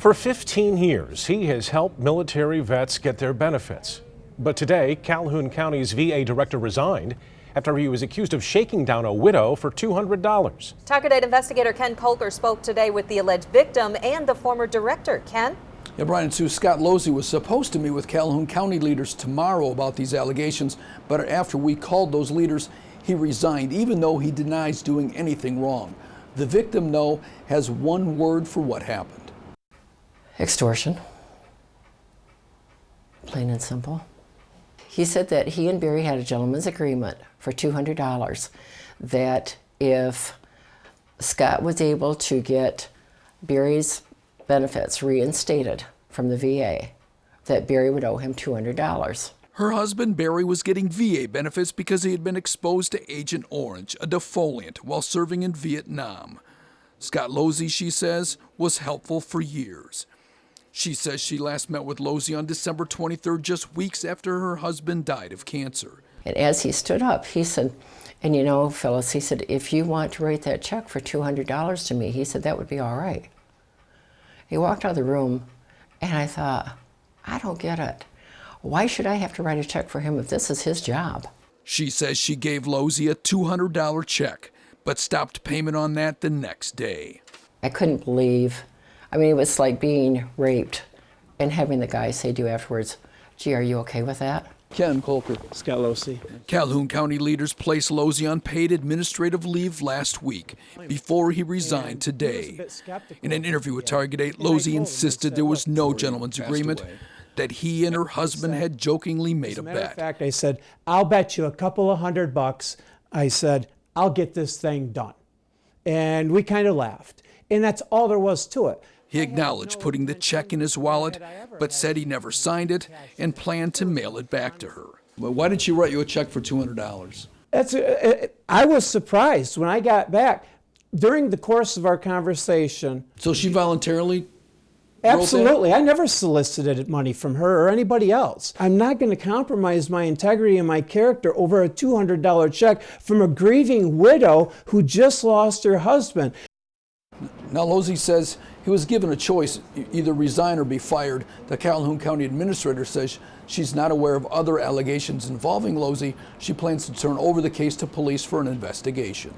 For 15 years, he has helped military vets get their benefits. But today, Calhoun County's VA director resigned after he was accused of shaking down a widow for $200. Tiger Date investigator Ken Kolker spoke today with the alleged victim and the former director. Ken? Yeah, Brian and Sue, Scott Losey was supposed to meet with Calhoun County leaders tomorrow about these allegations, but after we called those leaders, he resigned, even though he denies doing anything wrong. The victim, though, has one word for what happened. Extortion. Plain and simple. He said that he and Barry had a gentleman's agreement for $200 that if Scott was able to get Barry's benefits reinstated from the VA, that Barry would owe him $200. Her husband, Barry, was getting VA benefits because he had been exposed to Agent Orange, a defoliant, while serving in Vietnam. Scott Losey, she says, was helpful for years. She says she last met with Losey on December 23rd, just weeks after her husband died of cancer. And as he stood up, he said, and you know, Phyllis, he said, if you want to write that check for $200 to me, he said, that would be all right. He walked out of the room, and I thought, I don't get it. Why should I have to write a check for him if this is his job? She says she gave Losey a $200 check, but stopped payment on that the next day. I couldn't believe, I mean, it was like being raped and having the guy say to you afterwards, gee, are you okay with that? Ken Kolker. Scott Losey. Calhoun County leaders placed Losey on paid administrative leave last week before he resigned today. In an interview with Tiger Date, Losey insisted there was no gentleman's agreement, that he and her husband had jokingly made a bet. As a matter of fact, I said, I'll bet you a couple of $100. I said, I'll get this thing done. And we kind of laughed. And that's all there was to it. He acknowledged putting the check in his wallet, but said he never signed it and planned to mail it back to her. But why did she write you a check for $200? I was surprised when I got back. During the course of our conversation. So she voluntarily? Absolutely. I never solicited money from her or anybody else. I'm not going to compromise my integrity and my character over a $200 check from a grieving widow who just lost her husband. Now, Losey says he was given a choice, either resign or be fired. The Calhoun County administrator says she's not aware of other allegations involving Losey. She plans to turn over the case to police for an investigation.